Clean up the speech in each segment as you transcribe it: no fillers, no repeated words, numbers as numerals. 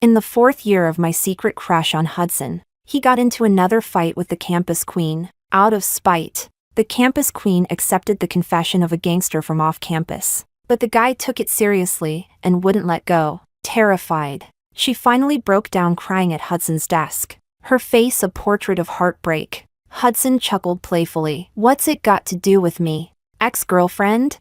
In the 4th year of my secret crush on Hudson, he got into another fight with the campus queen. Out of spite, the campus queen accepted the confession of a gangster from off campus. But the guy took it seriously and wouldn't let go. Terrified, she finally broke down crying at Hudson's desk, her face a portrait of heartbreak. Hudson chuckled playfully. "What's it got to do with me? Ex-girlfriend?"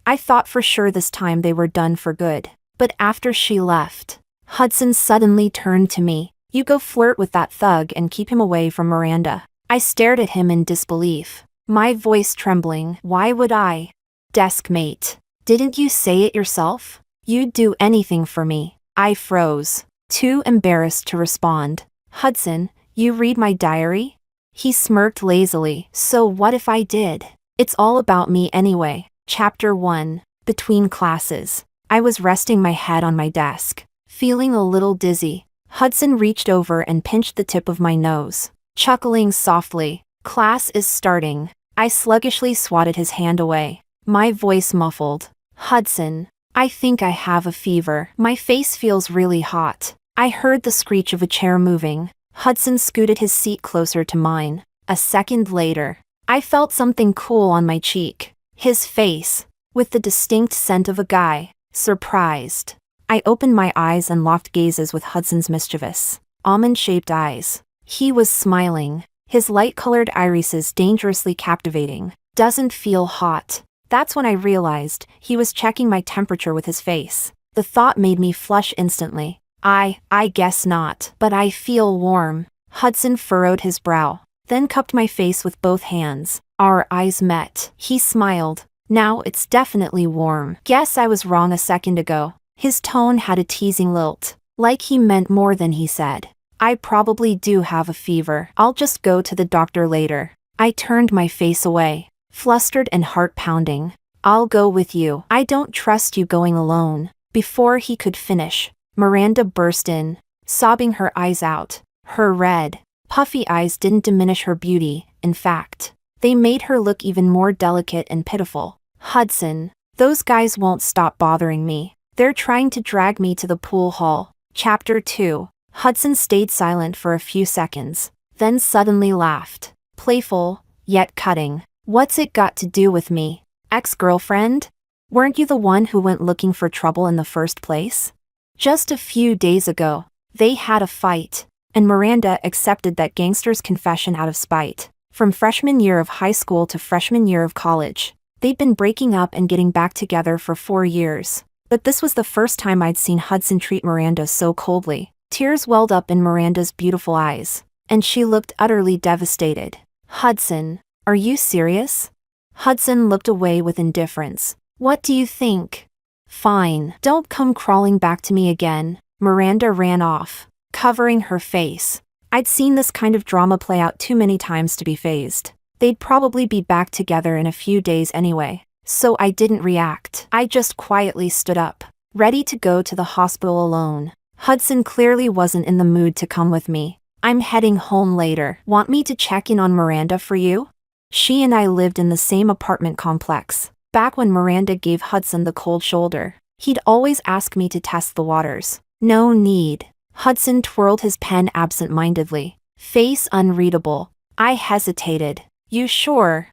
I thought for sure this time they were done for good. But after she left, Hudson suddenly turned to me. "You go flirt with that thug and keep him away from Miranda." I stared at him in disbelief, my voice trembling. "Why would I? Desk mate, didn't you say it yourself? You'd do anything for me." I froze, too embarrassed to respond. "Hudson, you read my diary?" He smirked lazily. "So what if I did? It's all about me anyway." Chapter 1. Between classes. I was resting my head on my desk, feeling a little dizzy. Hudson reached over and pinched the tip of my nose, chuckling softly. "Class is starting." I sluggishly swatted his hand away, my voice muffled. "Hudson, I think I have a fever. My face feels really hot." I heard the screech of a chair moving. Hudson scooted his seat closer to mine. A second later, I felt something cool on my cheek. His face, with the distinct scent of a guy. Surprised, I opened my eyes and locked gazes with Hudson's mischievous, almond-shaped eyes. He was smiling, his light-colored irises dangerously captivating. "Doesn't feel hot." That's when I realized he was checking my temperature with his face. The thought made me flush instantly. I guess not. "But I feel warm." Hudson furrowed his brow, then cupped my face with both hands. Our eyes met. He smiled. "Now it's definitely warm." Guess I was wrong a second ago. His tone had a teasing lilt, like he meant more than he said. "I probably do have a fever. I'll just go to the doctor later." I turned my face away, flustered and heart pounding. "I'll go with you. I don't trust you going alone." Before he could finish, Miranda burst in, sobbing her eyes out. Her red, puffy eyes didn't diminish her beauty. In fact, they made her look even more delicate and pitiful. "Hudson, those guys won't stop bothering me. They're trying to drag me to the pool hall." Chapter 2. Hudson stayed silent for a few seconds, then suddenly laughed. Playful, yet cutting. "What's it got to do with me? Ex-girlfriend? Weren't you the one who went looking for trouble in the first place? Just a few days ago, they had a fight, and Miranda accepted that gangster's confession out of spite. From freshman year of high school to freshman year of college, they'd been breaking up and getting back together for 4 years. But this was the first time I'd seen Hudson treat Miranda so coldly. Tears welled up in Miranda's beautiful eyes, and she looked utterly devastated. "Hudson, are you serious?" Hudson looked away with indifference. "What do you think?" "Fine. Don't come crawling back to me again." Miranda ran off, covering her face. I'd seen this kind of drama play out too many times to be fazed. They'd probably be back together in a few days anyway. So I didn't react. I just quietly stood up, ready to go to the hospital alone. Hudson clearly wasn't in the mood to come with me. "I'm heading home later. Want me to check in on Miranda for you?" She and I lived in the same apartment complex. Back when Miranda gave Hudson the cold shoulder, he'd always ask me to test the waters. "No need." Hudson twirled his pen absent-mindedly, face unreadable. I hesitated. "You sure?"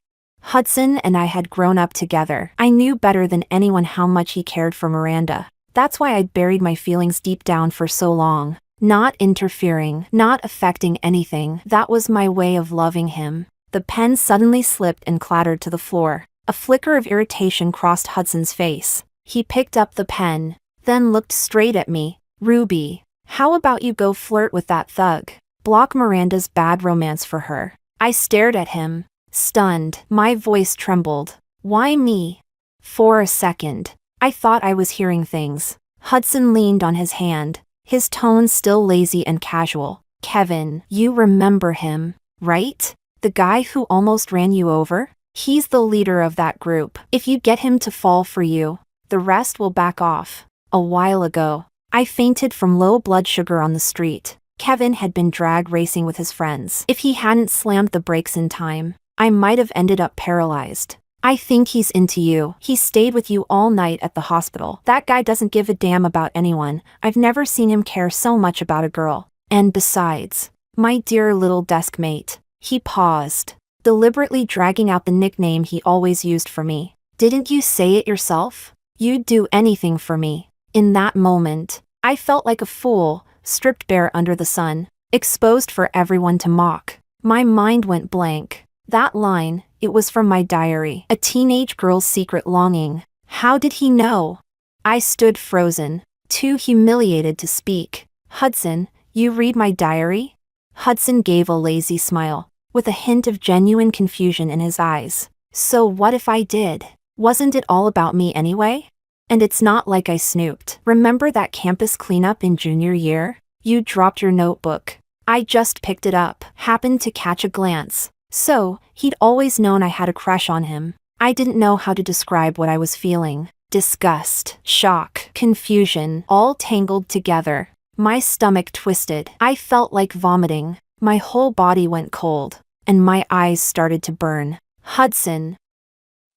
Hudson and I had grown up together. I knew better than anyone how much he cared for Miranda. That's why I'd buried my feelings deep down for so long. Not interfering, not affecting anything. That was my way of loving him. The pen suddenly slipped and clattered to the floor. A flicker of irritation crossed Hudson's face. He picked up the pen, then looked straight at me. "Ruby, how about you go flirt with that thug? Block Miranda's bad romance for her." I stared at him, stunned. My voice trembled. "Why me?" For a second, I thought I was hearing things. Hudson leaned on his hand, his tone still lazy and casual. "Kevin, you remember him, right? The guy who almost ran you over? He's the leader of that group. If you get him to fall for you, the rest will back off." A while ago, I fainted from low blood sugar on the street. Kevin had been drag racing with his friends. If he hadn't slammed the brakes in time, I might have ended up paralyzed. I think he's into you. He stayed with you all night at the hospital. That guy doesn't give a damn about anyone. I've never seen him care so much about a girl. And besides, my dear little desk mate. He paused, deliberately dragging out the nickname he always used for me. Didn't you say it yourself? You'd do anything for me. In that moment, I felt like a fool, stripped bare under the sun, exposed for everyone to mock. My mind went blank. That line, it was from my diary, a teenage girl's secret longing. How did he know? I stood frozen, too humiliated to speak. Hudson, you read my diary? Hudson gave a lazy smile, with a hint of genuine confusion in his eyes. So what if I did? Wasn't it all about me anyway? And it's not like I snooped. Remember that campus cleanup in junior year? You dropped your notebook. I just picked it up, happened to catch a glance. So, he'd always known I had a crush on him. I didn't know how to describe what I was feeling. Disgust, shock, confusion, all tangled together. My stomach twisted. I felt like vomiting. My whole body went cold, and my eyes started to burn. Hudson.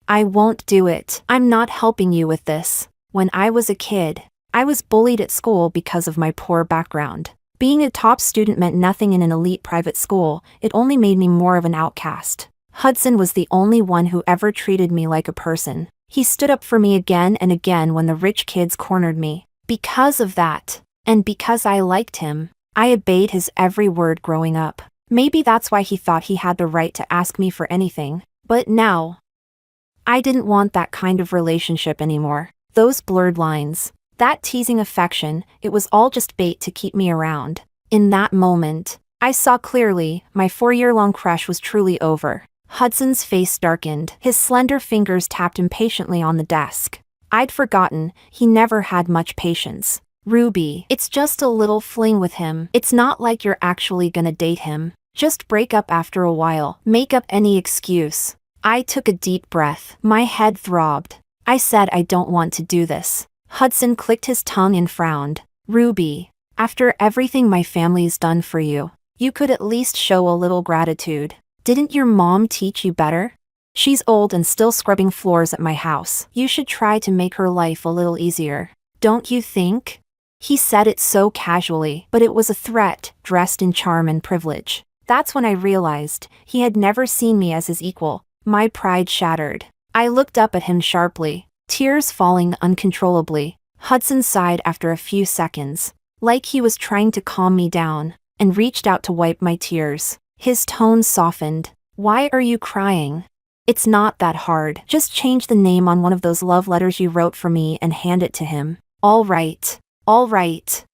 I won't do it. I'm not helping you with this. When I was a kid, I was bullied at school because of my poor background. Being a top student meant nothing in an elite private school. It only made me more of an outcast. Hudson was the only one who ever treated me like a person. He stood up for me again and again when the rich kids cornered me. Because of that, and because I liked him, I obeyed his every word growing up. Maybe that's why he thought he had the right to ask me for anything. But now, I didn't want that kind of relationship anymore. Those blurred lines, that teasing affection, it was all just bait to keep me around. In that moment, I saw clearly, my 4-year-long crush was truly over. Hudson's face darkened, his slender fingers tapped impatiently on the desk. I'd forgotten, he never had much patience. Ruby, it's just a little fling with him. It's not like you're actually gonna date him. Just break up after a while, make up any excuse. I took a deep breath. My head throbbed. I said I don't want to do this. Hudson clicked his tongue and frowned. Ruby, after everything my family's done for you, you could at least show a little gratitude. Didn't your mom teach you better? She's old and still scrubbing floors at my house. You should try to make her life a little easier. Don't you think? He said it so casually, but it was a threat, dressed in charm and privilege. That's when I realized he had never seen me as his equal. My pride shattered. I looked up at him sharply, tears falling uncontrollably. Hudson sighed after a few seconds, like he was trying to calm me down, and reached out to wipe my tears. His tone softened. Why are you crying? It's not that hard. Just change the name on one of those love letters you wrote for me and hand it to him. All right. All right.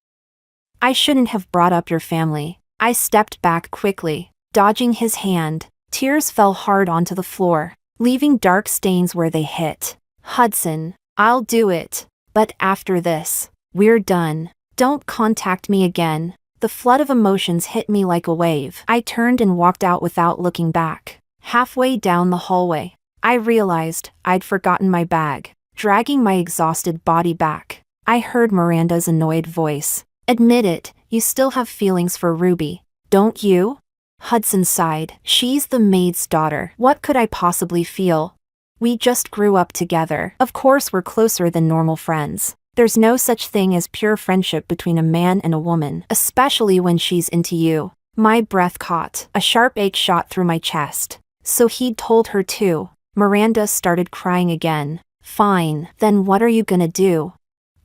I shouldn't have brought up your family. I stepped back quickly, dodging his hand. Tears fell hard onto the floor, leaving dark stains where they hit. Hudson, I'll do it. But after this, we're done. Don't contact me again. The flood of emotions hit me like a wave. I turned and walked out without looking back. Halfway down the hallway, I realized I'd forgotten my bag. Dragging my exhausted body back, I heard Miranda's annoyed voice. Admit it, you still have feelings for Ruby, don't you? Hudson sighed. She's the maid's daughter. What could I possibly feel? We just grew up together. Of course we're closer than normal friends. There's no such thing as pure friendship between a man and a woman, especially when she's into you. My breath caught. A sharp ache shot through my chest. So he'd told her too. Miranda started crying again. Fine, then what are you gonna do?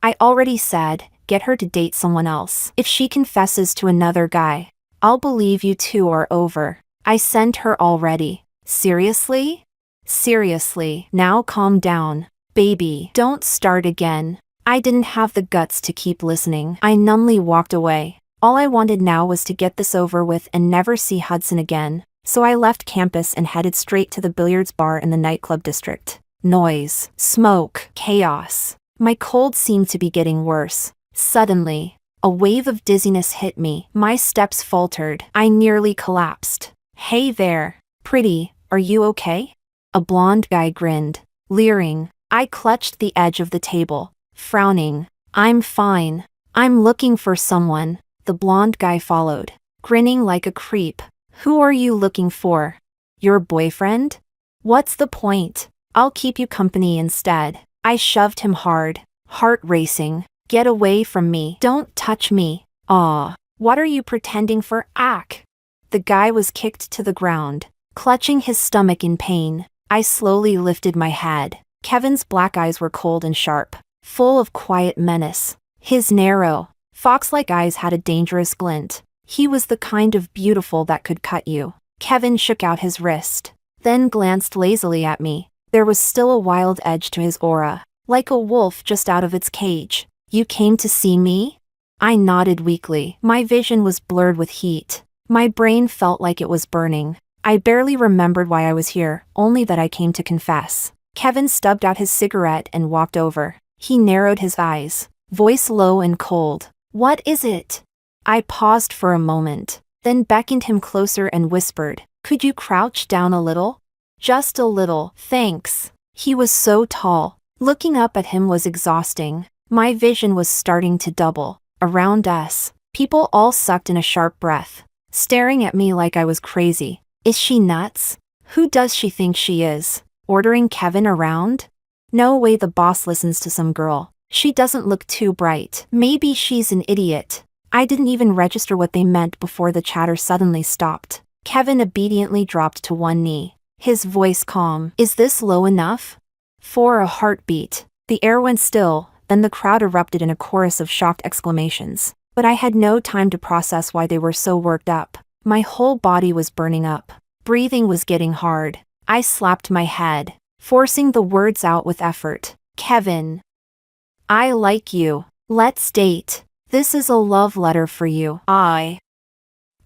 I already said, get her to date someone else. If she confesses to another guy, I'll believe you two are over. I sent her already. Seriously? Seriously, now calm down. Baby, don't start again. I didn't have the guts to keep listening. I numbly walked away. All I wanted now was to get this over with and never see Hudson again. So I left campus and headed straight to the billiards bar in the nightclub district. Noise, smoke, chaos. My cold seemed to be getting worse. Suddenly, a wave of dizziness hit me. My steps faltered. I nearly collapsed. Hey there, pretty, are you okay? A blonde guy grinned, leering. I clutched the edge of the table, frowning. I'm fine. I'm looking for someone. The blonde guy followed, grinning like a creep. Who are you looking for? Your boyfriend? What's the point? I'll keep you company instead. I shoved him hard, heart racing. Get away from me. Don't touch me. Aw. What are you pretending for? Ack. The guy was kicked to the ground, clutching his stomach in pain. I slowly lifted my head. Kevin's black eyes were cold and sharp, full of quiet menace. His narrow, fox-like eyes had a dangerous glint. He was the kind of beautiful that could cut you. Kevin shook out his wrist, then glanced lazily at me. There was still a wild edge to his aura, like a wolf just out of its cage. You came to see me? I nodded weakly. My vision was blurred with heat. My brain felt like it was burning. I barely remembered why I was here, only that I came to confess. Kevin stubbed out his cigarette and walked over. He narrowed his eyes, voice low and cold. What is it? I paused for a moment, then beckoned him closer and whispered, could you crouch down a little? Just a little, thanks. He was so tall. Looking up at him was exhausting. My vision was starting to double. Around us, people all sucked in a sharp breath, staring at me like I was crazy. Is she nuts? Who does she think she is? Ordering Kevin around? No way the boss listens to some girl. She doesn't look too bright. Maybe she's an idiot. I didn't even register what they meant before the chatter suddenly stopped. Kevin obediently dropped to one knee, his voice calm. Is this low enough? For a heartbeat. The air went still, then the crowd erupted in a chorus of shocked exclamations. But I had no time to process why they were so worked up. My whole body was burning up. Breathing was getting hard. I slapped my head, forcing the words out with effort. Kevin. I like you. Let's date. This is a love letter for you. I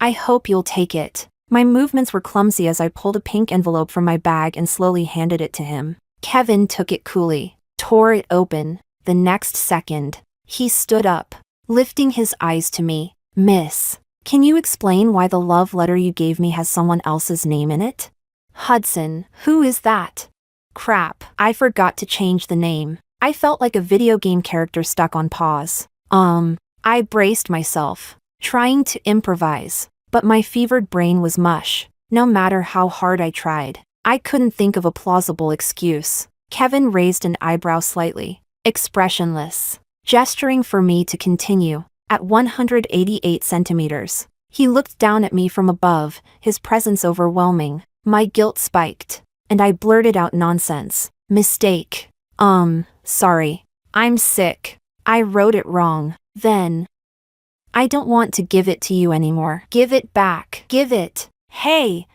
hope you'll take it. My movements were clumsy as I pulled a pink envelope from my bag and slowly handed it to him. Kevin took it coolly, tore it open. The next second, he stood up, lifting his eyes to me. Miss, can you explain why the love letter you gave me has someone else's name in it? Hudson, who is that? Crap, I forgot to change the name. I felt like a video game character stuck on pause. I braced myself, trying to improvise, but my fevered brain was mush. No matter how hard I tried, I couldn't think of a plausible excuse. Kevin raised an eyebrow slightly, expressionless, gesturing for me to continue. At 188 centimeters, he looked down at me from above, his presence overwhelming. My guilt spiked, and I blurted out nonsense. Mistake. Sorry. I'm sick. I wrote it wrong. Then. I don't want to give it to you anymore. Give it back. Give it. Hey.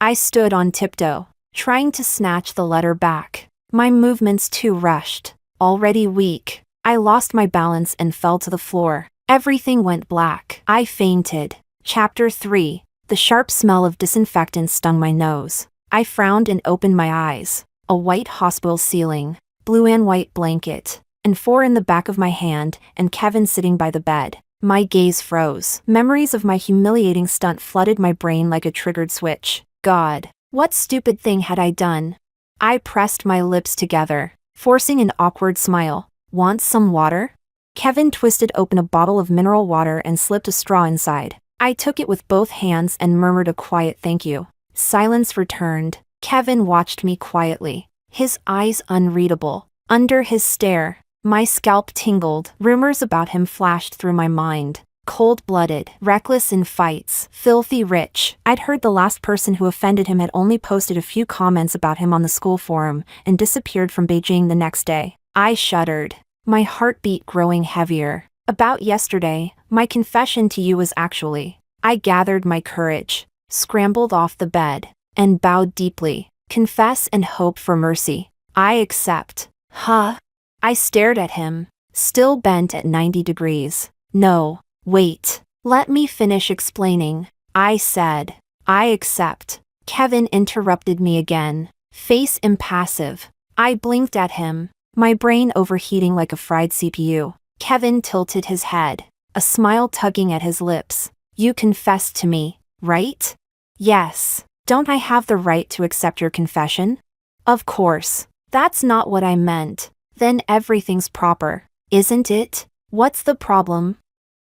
I stood on tiptoe, trying to snatch the letter back. My movements too rushed. Already weak, I lost my balance and fell to the floor. Everything went black. I fainted. Chapter 3. The sharp smell of disinfectant stung my nose. I frowned and opened my eyes. A white hospital ceiling, blue and white blanket, and 4 in the back of my hand, and Kevin sitting by the bed. My gaze froze. Memories of my humiliating stunt flooded my brain like a triggered switch. God, what stupid thing had I done? I pressed my lips together, forcing an awkward smile. Want some water? Kevin twisted open a bottle of mineral water and slipped a straw inside. I took it with both hands and murmured a quiet thank you. Silence returned. Kevin watched me quietly, his eyes unreadable. Under his stare, my scalp tingled. Rumors about him flashed through my mind. Cold-blooded, reckless in fights, filthy rich. I'd heard the last person who offended him had only posted a few comments about him on the school forum and disappeared from Beijing the next day. I shuddered, my heartbeat growing heavier. About yesterday, my confession to you was actually. I gathered my courage, scrambled off the bed, and bowed deeply. Confess and hope for mercy. I accept. Huh? I stared at him, still bent at 90 degrees. No, wait. Let me finish explaining. I said. I accept. Kevin interrupted me again, face impassive. I blinked at him, my brain overheating like a fried CPU. Kevin tilted his head, a smile tugging at his lips. You confessed to me, right? Yes. Don't I have the right to accept your confession? Of course. That's not what I meant. Then everything's proper, isn't it? What's the problem?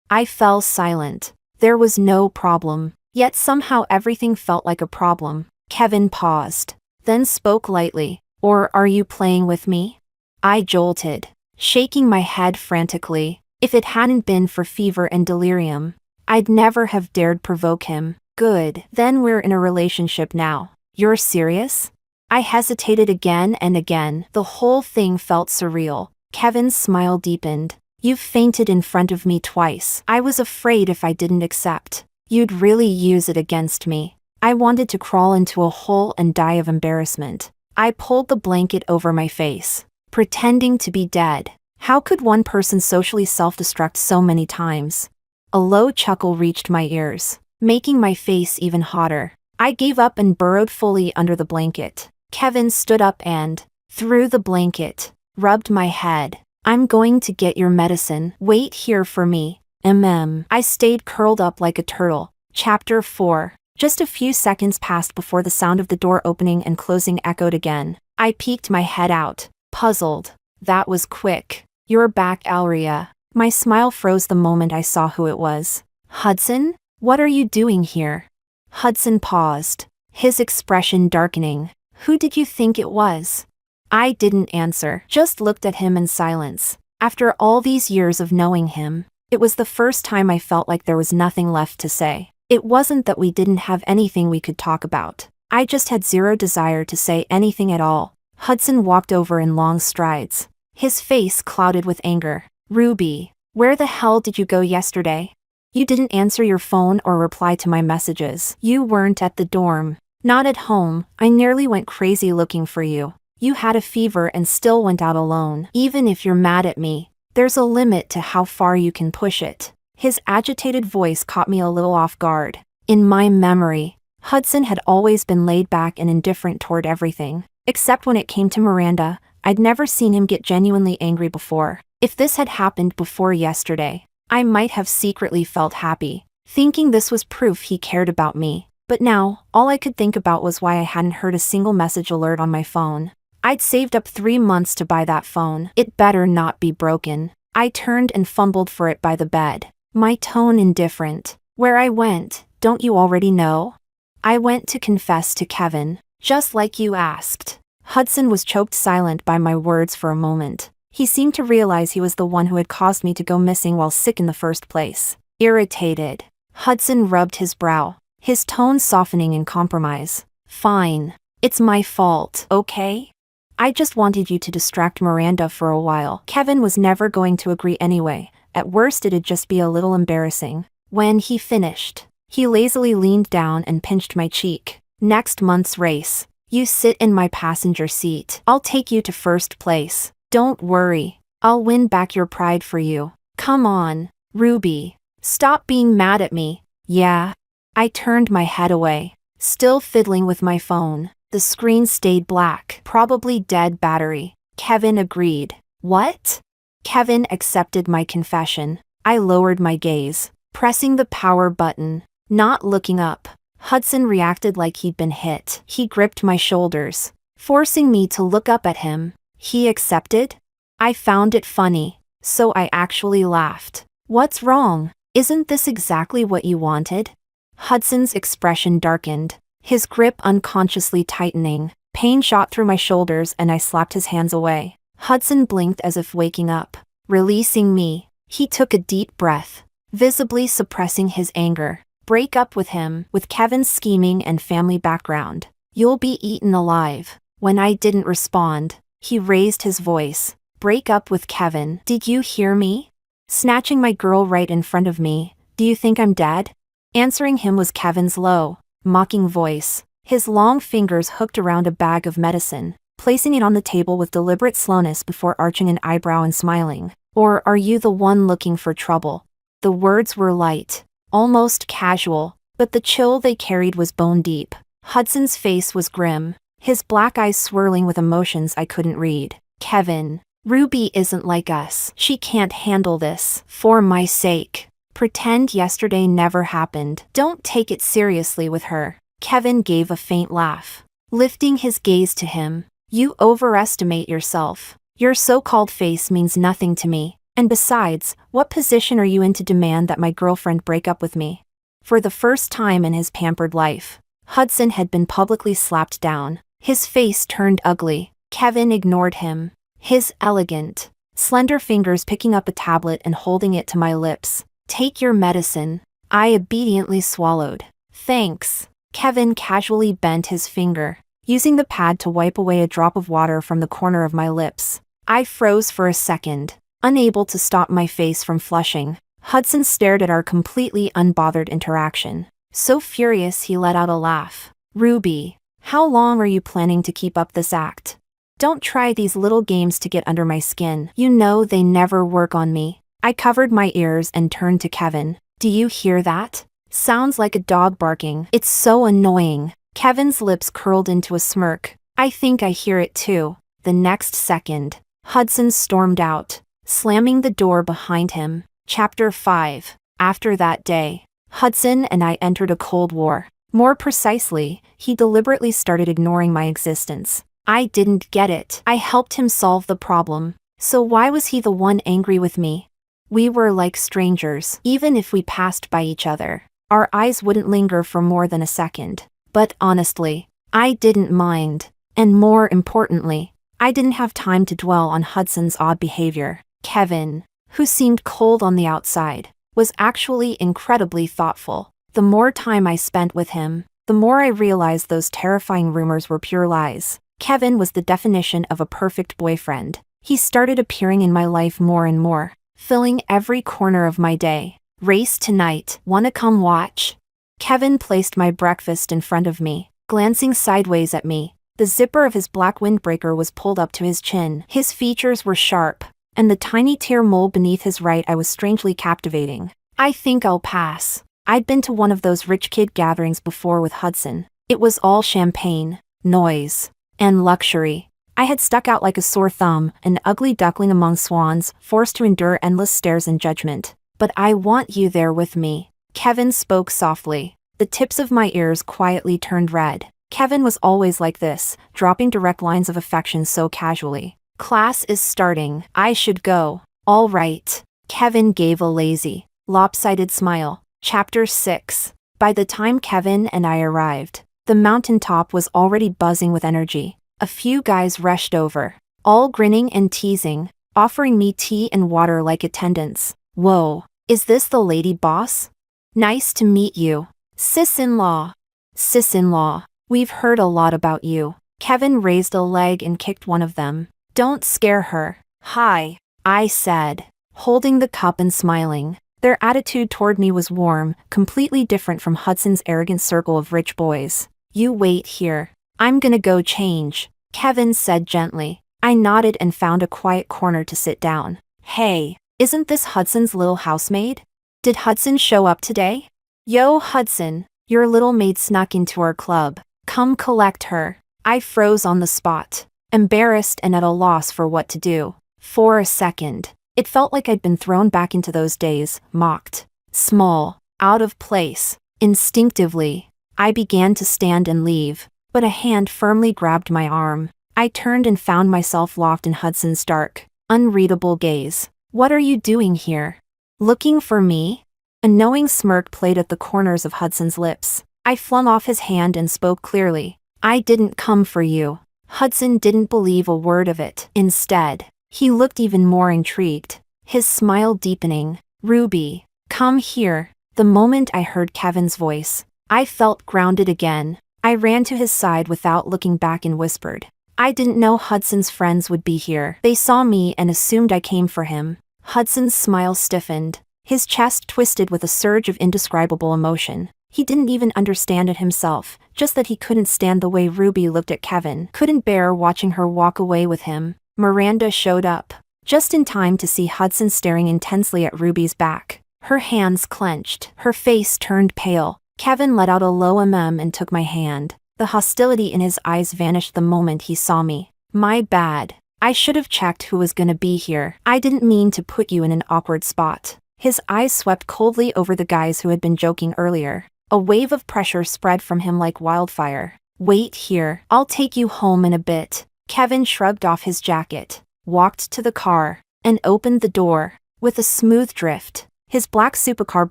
I fell silent. There was no problem, yet somehow everything felt like a problem. Kevin paused, then spoke lightly. Or are you playing with me? I jolted, shaking my head frantically. If it hadn't been for fever and delirium, I'd never have dared provoke him. Good, then we're in a relationship now. You're serious? I hesitated again and again. The whole thing felt surreal. Kevin's smile deepened. You've fainted in front of me twice. I was afraid if I didn't accept, you'd really use it against me. I wanted to crawl into a hole and die of embarrassment. I pulled the blanket over my face, pretending to be dead. How could one person socially self-destruct so many times? A low chuckle reached my ears, making my face even hotter. I gave up and burrowed fully under the blanket. Kevin stood up and, through the blanket, rubbed my head. I'm going to get your medicine. Wait here for me. I stayed curled up like a turtle. Chapter 4. Just a few seconds passed before the sound of the door opening and closing echoed again. I peeked my head out, puzzled. That was quick. You're back, Alria. My smile froze the moment I saw who it was. Hudson? What are you doing here? Hudson paused, his expression darkening. Who did you think it was? I didn't answer, just looked at him in silence. After all these years of knowing him, it was the first time I felt like there was nothing left to say. It wasn't that we didn't have anything we could talk about. I just had zero desire to say anything at all. Hudson walked over in long strides, his face clouded with anger. Ruby, where the hell did you go yesterday? You didn't answer your phone or reply to my messages. You weren't at the dorm. Not at home. I nearly went crazy looking for you. You had a fever and still went out alone. Even if you're mad at me, there's a limit to how far you can push it. His agitated voice caught me a little off guard. In my memory, Hudson had always been laid back and indifferent toward everything. Except when it came to Miranda, I'd never seen him get genuinely angry before. If this had happened before yesterday, I might have secretly felt happy, thinking this was proof he cared about me. But now, all I could think about was why I hadn't heard a single message alert on my phone. I'd saved up 3 months to buy that phone. It better not be broken. I turned and fumbled for it by the bed, my tone indifferent. Where I went, don't you already know? I went to confess to Kevin, just like you asked. Hudson was choked silent by my words for a moment. He seemed to realize he was the one who had caused me to go missing while sick in the first place. Irritated, Hudson rubbed his brow, his tone softening in compromise. Fine. It's my fault, okay? I just wanted you to distract Miranda for a while. Kevin was never going to agree anyway. At worst it'd just be a little embarrassing. When he finished, he lazily leaned down and pinched my cheek. Next month's race, you sit in my passenger seat. I'll take you to first place. Don't worry. I'll win back your pride for you. Come on, Ruby. Stop being mad at me. Yeah. I turned my head away, still fiddling with my phone. The screen stayed black, probably dead battery. Kevin agreed. What? Kevin accepted my confession. I lowered my gaze, pressing the power button, not looking up. Hudson reacted like he'd been hit. He gripped my shoulders, forcing me to look up at him. He accepted? I found it funny, so I actually laughed. What's wrong? Isn't this exactly what you wanted? Hudson's expression darkened, his grip unconsciously tightening. Pain shot through my shoulders and I slapped his hands away. Hudson blinked as if waking up, releasing me. He took a deep breath, visibly suppressing his anger. Break up with him, with Kevin's scheming and family background. You'll be eaten alive. When I didn't respond, he raised his voice. Break up with Kevin. Did you hear me? Snatching my girl right in front of me. Do you think I'm dead? Answering him was Kevin's low, mocking voice, his long fingers hooked around a bag of medicine, placing it on the table with deliberate slowness before arching an eyebrow and smiling. Or are you the one looking for trouble? The words were light, almost casual, but the chill they carried was bone deep. Hudson's face was grim, his black eyes swirling with emotions I couldn't read. Kevin, Ruby isn't like us. She can't handle this. For my sake, pretend yesterday never happened. Don't take it seriously with her. Kevin gave a faint laugh, lifting his gaze to him. You overestimate yourself. Your so-called face means nothing to me. And besides, what position are you in to demand that my girlfriend break up with me? For the first time in his pampered life, Hudson had been publicly slapped down. His face turned ugly. Kevin ignored him. His elegant, slender fingers picking up a tablet and holding it to my lips. "Take your medicine." I obediently swallowed. "Thanks." Kevin casually bent his finger, using the pad to wipe away a drop of water from the corner of my lips. I froze for a second, unable to stop my face from flushing. Hudson stared at our completely unbothered interaction. So furious he let out a laugh. "Ruby, how long are you planning to keep up this act? Don't try these little games to get under my skin. You know they never work on me." I covered my ears and turned to Kevin. "Do you hear that? Sounds like a dog barking. It's so annoying." Kevin's lips curled into a smirk. "I think I hear it too." The next second, Hudson stormed out, slamming the door behind him. Chapter 5. After that day, Hudson and I entered a Cold War. More precisely, he deliberately started ignoring my existence. I didn't get it. I helped him solve the problem. So why was he the one angry with me? We were like strangers. Even if we passed by each other, our eyes wouldn't linger for more than a second. But honestly, I didn't mind. And more importantly, I didn't have time to dwell on Hudson's odd behavior. Kevin, who seemed cold on the outside, was actually incredibly thoughtful. The more time I spent with him, the more I realized those terrifying rumors were pure lies. Kevin was the definition of a perfect boyfriend. He started appearing in my life more and more, filling every corner of my day. "Race tonight, wanna come watch?" Kevin placed my breakfast in front of me, glancing sideways at me. The zipper of his black windbreaker was pulled up to his chin. His features were sharp, and the tiny tear mole beneath his right eye was strangely captivating. "I think I'll pass." I'd been to one of those rich kid gatherings before with Hudson. It was all champagne, noise, and luxury. I had stuck out like a sore thumb, an ugly duckling among swans, forced to endure endless stares and judgment. "But I want you there with me." Kevin spoke softly. The tips of my ears quietly turned red. Kevin was always like this, dropping direct lines of affection so casually. "Class is starting. I should go." "All right." Kevin gave a lazy, lopsided smile. Chapter 6. By the time Kevin and I arrived, the mountaintop was already buzzing with energy. A few guys rushed over, all grinning and teasing, offering me tea and water like attendants. "Whoa, is this the lady boss? Nice to meet you. Sis-in-law." "Sis-in-law, we've heard a lot about you." Kevin raised a leg and kicked one of them. "Don't scare her." "Hi," I said, holding the cup and smiling. Their attitude toward me was warm, completely different from Hudson's arrogant circle of rich boys. "You wait here. I'm gonna go change," Kevin said gently. I nodded and found a quiet corner to sit down. "Hey, isn't this Hudson's little housemaid? Did Hudson show up today?" "Yo, Hudson, your little maid snuck into our club. Come collect her." I froze on the spot, embarrassed and at a loss for what to do. For a second, it felt like I'd been thrown back into those days, mocked, small, out of place. Instinctively, I began to stand and leave, but a hand firmly grabbed my arm. I turned and found myself locked in Hudson's dark, unreadable gaze. "What are you doing here? Looking for me?" A knowing smirk played at the corners of Hudson's lips. I flung off his hand and spoke clearly. "I didn't come for you." Hudson didn't believe a word of it. Instead, he looked even more intrigued, his smile deepening. "Ruby, come here." The moment I heard Kevin's voice, I felt grounded again. I ran to his side without looking back and whispered, "I didn't know Hudson's friends would be here. They saw me and assumed I came for him." Hudson's smile stiffened. His chest twisted with a surge of indescribable emotion. He didn't even understand it himself, just that he couldn't stand the way Ruby looked at Kevin, couldn't bear watching her walk away with him. Miranda showed up, just in time to see Hudson staring intensely at Ruby's back. Her hands clenched, her face turned pale. Kevin let out a low and took my hand. The hostility in his eyes vanished the moment he saw me. "My bad. I should have checked who was gonna be here. I didn't mean to put you in an awkward spot." His eyes swept coldly over the guys who had been joking earlier. A wave of pressure spread from him like wildfire. "Wait here. I'll take you home in a bit." Kevin shrugged off his jacket, walked to the car, and opened the door. With a smooth drift, his black supercar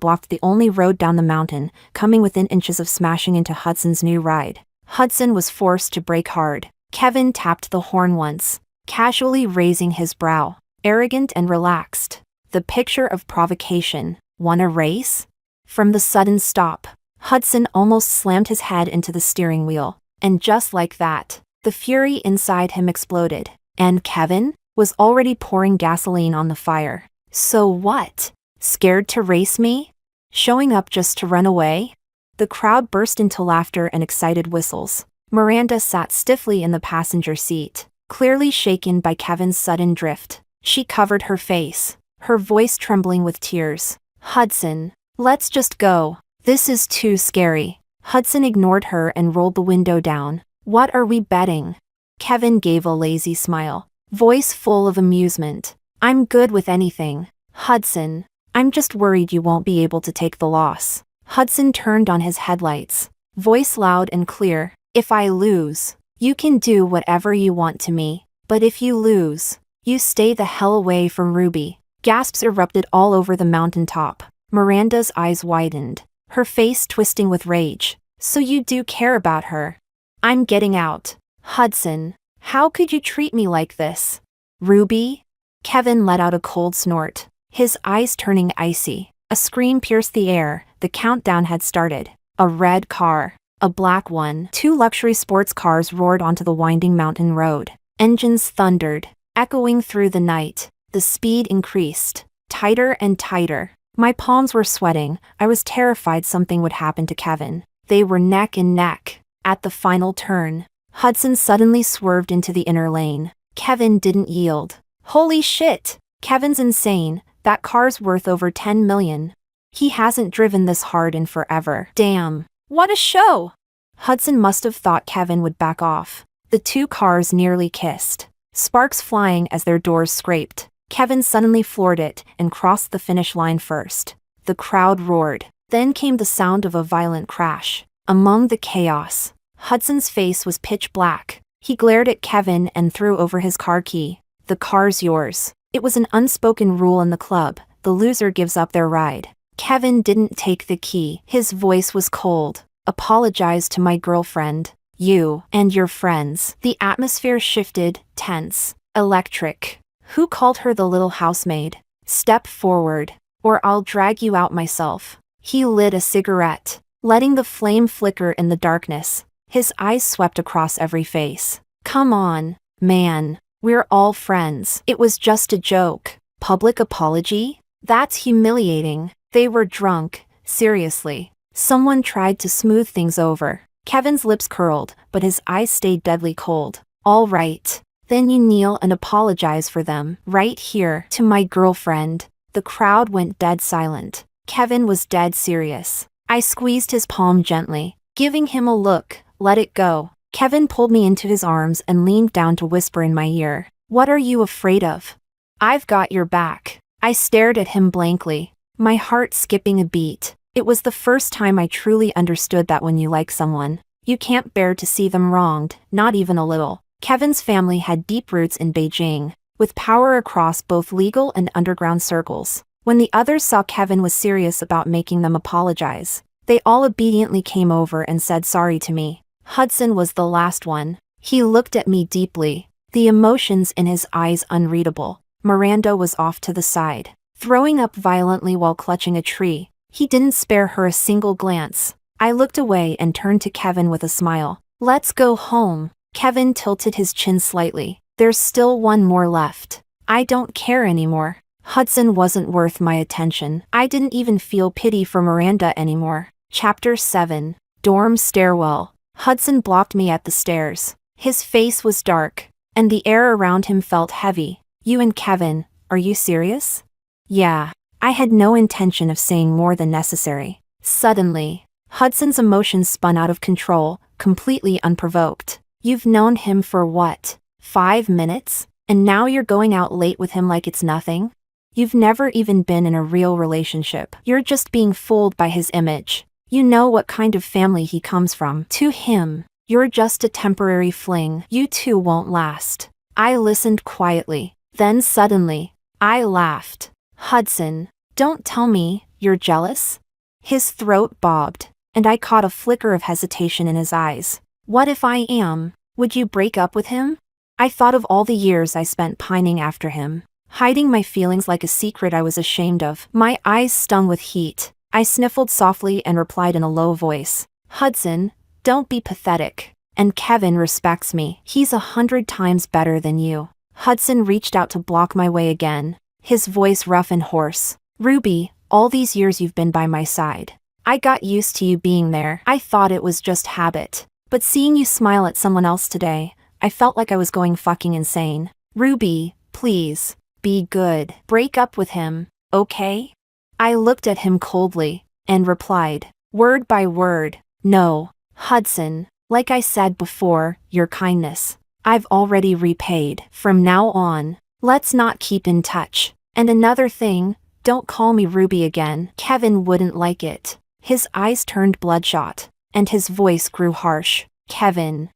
blocked the only road down the mountain, coming within inches of smashing into Hudson's new ride. Hudson was forced to brake hard. Kevin tapped the horn once, casually raising his brow, arrogant and relaxed. The picture of provocation. Want a race? From the sudden stop, Hudson almost slammed his head into the steering wheel, and just like that, the fury inside him exploded, and Kevin was already pouring gasoline on the fire. So what? Scared to race me? Showing up just to run away? The crowd burst into laughter and excited whistles. Miranda sat stiffly in the passenger seat, clearly shaken by Kevin's sudden drift. She covered her face, her voice trembling with tears. Hudson, let's just go. This is too scary. Hudson ignored her and rolled the window down. What are we betting? Kevin gave a lazy smile, voice full of amusement. I'm good with anything. Hudson, I'm just worried you won't be able to take the loss. Hudson turned on his headlights, voice loud and clear. If I lose, you can do whatever you want to me. But if you lose, you stay the hell away from Ruby. Gasps erupted all over the mountaintop. Miranda's eyes widened, her face twisting with rage. So you do care about her? I'm getting out. Hudson, how could you treat me like this? Ruby? Kevin let out a cold snort, his eyes turning icy. A scream pierced the air. The countdown had started. A red car, a black one. Two luxury sports cars roared onto the winding mountain road. Engines thundered, echoing through the night. The speed increased, tighter and tighter. My palms were sweating. I was terrified something would happen to Kevin. They were neck and neck. At the final turn, Hudson suddenly swerved into the inner lane. Kevin didn't yield. Holy shit! Kevin's insane. That car's worth over 10 million. He hasn't driven this hard in forever. Damn. What a show! Hudson must have thought Kevin would back off. The two cars nearly kissed, sparks flying as their doors scraped. Kevin suddenly floored it and crossed the finish line first. The crowd roared. Then came the sound of a violent crash. Among the chaos, Hudson's face was pitch black. He glared at Kevin and threw over his car key. The car's yours. It was an unspoken rule in the club. The loser gives up their ride. Kevin didn't take the key. His voice was cold. Apologize to my girlfriend. You and your friends. The atmosphere shifted, tense, electric. Who called her the little housemaid? Step forward, or I'll drag you out myself. He lit a cigarette, letting the flame flicker in the darkness. His eyes swept across every face. Come on, man. We're all friends. It was just a joke. Public apology? That's humiliating. They were drunk, seriously. Someone tried to smooth things over. Kevin's lips curled, but his eyes stayed deadly cold. All right. Then you kneel and apologize for them. Right here, to my girlfriend. The crowd went dead silent. Kevin was dead serious. I squeezed his palm gently, giving him a look. Let it go. Kevin pulled me into his arms and leaned down to whisper in my ear. What are you afraid of? I've got your back. I stared at him blankly, my heart skipping a beat. It was the first time I truly understood that when you like someone, you can't bear to see them wronged, not even a little. Kevin's family had deep roots in Beijing, with power across both legal and underground circles. When the others saw Kevin was serious about making them apologize, they all obediently came over and said sorry to me. Hudson was the last one. He looked at me deeply, the emotions in his eyes unreadable. Miranda was off to the side, throwing up violently while clutching a tree. He didn't spare her a single glance. I looked away and turned to Kevin with a smile. Let's go home. Kevin tilted his chin slightly. There's still one more left. I don't care anymore. Hudson wasn't worth my attention. I didn't even feel pity for Miranda anymore. Chapter 7. Dorm Stairwell. Hudson blocked me at the stairs. His face was dark, and the air around him felt heavy. You and Kevin, are you serious? Yeah. I had no intention of saying more than necessary. Suddenly, Hudson's emotions spun out of control, completely unprovoked. You've known him for what? 5 minutes? And now you're going out late with him like it's nothing? You've never even been in a real relationship. You're just being fooled by his image. You know what kind of family he comes from. To him, you're just a temporary fling. You two won't last. I listened quietly. Then suddenly, I laughed. Hudson, don't tell me you're jealous? His throat bobbed, and I caught a flicker of hesitation in his eyes. What if I am? Would you break up with him? I thought of all the years I spent pining after him, hiding my feelings like a secret I was ashamed of. My eyes stung with heat. I sniffled softly and replied in a low voice, Hudson, don't be pathetic. And Kevin respects me. He's 100 times better than you. Hudson reached out to block my way again, his voice rough and hoarse. Ruby, all these years you've been by my side. I got used to you being there. I thought it was just habit. But seeing you smile at someone else today, I felt like I was going fucking insane. Ruby, please, be good. Break up with him, okay? I looked at him coldly, and replied, word by word, no, Hudson, like I said before, your kindness, I've already repaid. From now on, let's not keep in touch. And another thing, don't call me Ruby again. Kevin wouldn't like it. His eyes turned bloodshot, and his voice grew harsh. Kevin,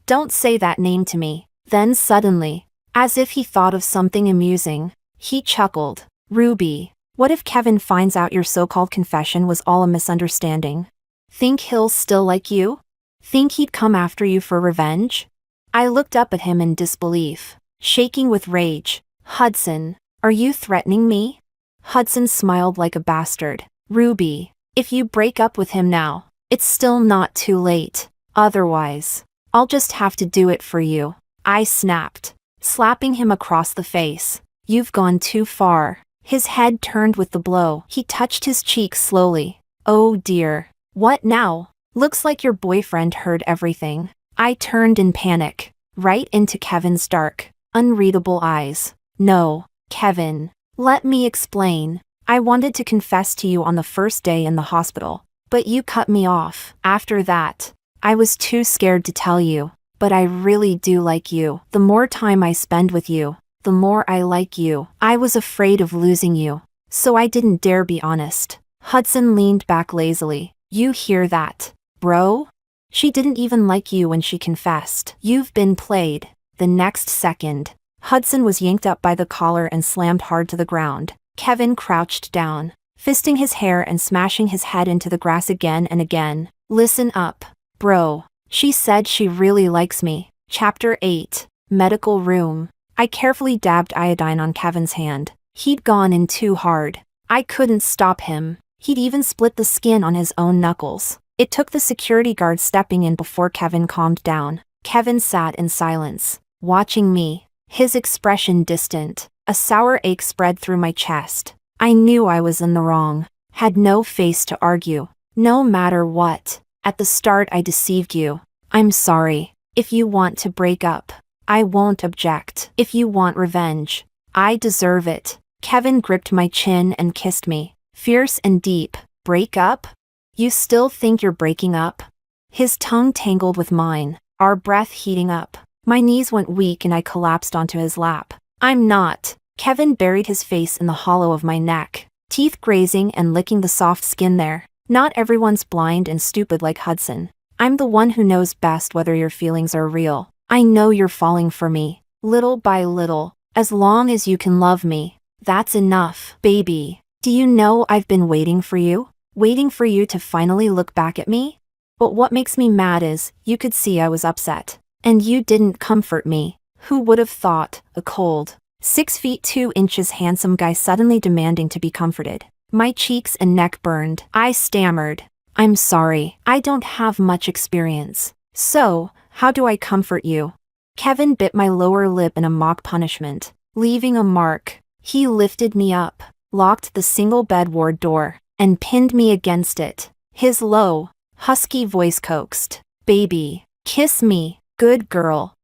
don't say that name to me. Then suddenly, as if he thought of something amusing, he chuckled. Ruby, what if Kevin finds out your so-called confession was all a misunderstanding? Think he'll still like you? Think he'd come after you for revenge? I looked up at him in disbelief, shaking with rage. Hudson, are you threatening me? Hudson smiled like a bastard. Ruby, if you break up with him now, it's still not too late. Otherwise, I'll just have to do it for you. I snapped, slapping him across the face. You've gone too far. His head turned with the blow. He touched his cheek slowly. Oh dear. What now? Looks like your boyfriend heard everything. I turned in panic, right into Kevin's dark, unreadable eyes. No, Kevin. Let me explain. I wanted to confess to you on the first day in the hospital, but you cut me off. After that, I was too scared to tell you, but I really do like you. The more time I spend with you, the more I like you. I was afraid of losing you, so I didn't dare be honest. Hudson leaned back lazily. You hear that, bro? She didn't even like you when she confessed. You've been played. The next second, Hudson was yanked up by the collar and slammed hard to the ground. Kevin crouched down, fisting his hair and smashing his head into the grass again and again. Listen up, bro. She said she really likes me. Chapter 8. Medical Room. I carefully dabbed iodine on Kevin's hand. He'd gone in too hard. I couldn't stop him. He'd even split the skin on his own knuckles. It took the security guard stepping in before Kevin calmed down. Kevin sat in silence, watching me, his expression distant. A sour ache spread through my chest. I knew I was in the wrong. Had no face to argue. No matter what. At the start I deceived you. I'm sorry. If you want to break up, I won't object. If you want revenge, I deserve it. Kevin gripped my chin and kissed me, fierce and deep. Break up? You still think you're breaking up? His tongue tangled with mine, our breath heating up. My knees went weak and I collapsed onto his lap. I'm not. Kevin buried his face in the hollow of my neck, teeth grazing and licking the soft skin there. Not everyone's blind and stupid like Hudson. I'm the one who knows best whether your feelings are real. I know you're falling for me, little by little. As long as you can love me, that's enough. Baby, do you know I've been waiting for you? Waiting for you to finally look back at me? But what makes me mad is, you could see I was upset. And you didn't comfort me. Who would have thought, a cold, 6 feet 2 inches handsome guy suddenly demanding to be comforted? My cheeks and neck burned. I stammered. I'm sorry, I don't have much experience. So, how do I comfort you? Kevin bit my lower lip in a mock punishment, leaving a mark. He lifted me up, locked the single bed ward door, and pinned me against it. His low, husky voice coaxed, Baby, kiss me, good girl,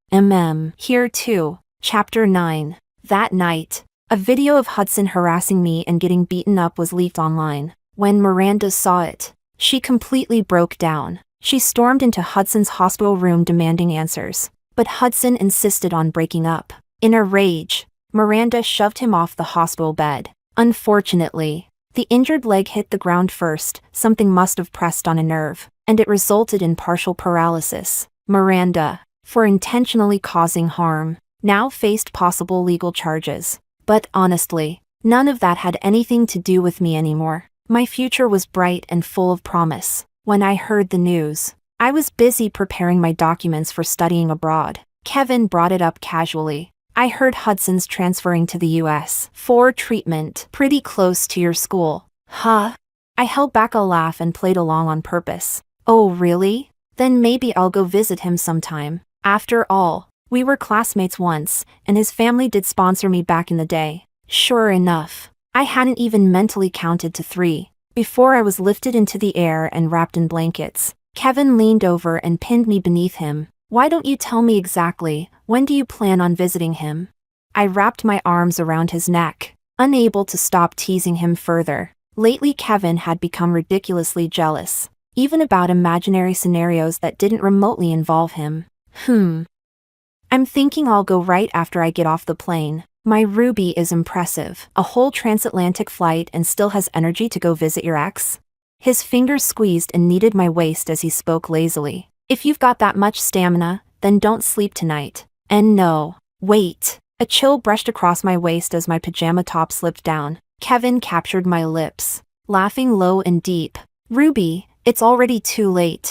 Here too. Chapter 9. That night, a video of Hudson harassing me and getting beaten up was leaked online. When Miranda saw it, she completely broke down. She stormed into Hudson's hospital room demanding answers. But Hudson insisted on breaking up. In a rage, Miranda shoved him off the hospital bed. Unfortunately, the injured leg hit the ground first. Something must have pressed on a nerve, and it resulted in partial paralysis. Miranda, for intentionally causing harm, now faced possible legal charges. But honestly, none of that had anything to do with me anymore. My future was bright and full of promise. When I heard the news, I was busy preparing my documents for studying abroad. Kevin brought it up casually. I heard Hudson's transferring to the US for treatment, pretty close to your school. Huh? I held back a laugh and played along on purpose. Oh, really? Then maybe I'll go visit him sometime. After all, we were classmates once, and his family did sponsor me back in the day. Sure enough, I hadn't even mentally counted to 3 before I was lifted into the air and wrapped in blankets. Kevin leaned over and pinned me beneath him. Why don't you tell me exactly, when do you plan on visiting him? I wrapped my arms around his neck, unable to stop teasing him further. Lately Kevin had become ridiculously jealous, even about imaginary scenarios that didn't remotely involve him. I'm thinking I'll go right after I get off the plane. My Ruby is impressive. A whole transatlantic flight and still has energy to go visit your ex? His fingers squeezed and kneaded my waist as he spoke lazily. If you've got that much stamina, then don't sleep tonight. And no, wait. A chill brushed across my waist as my pajama top slipped down. Kevin captured my lips, laughing low and deep. Ruby, it's already too late.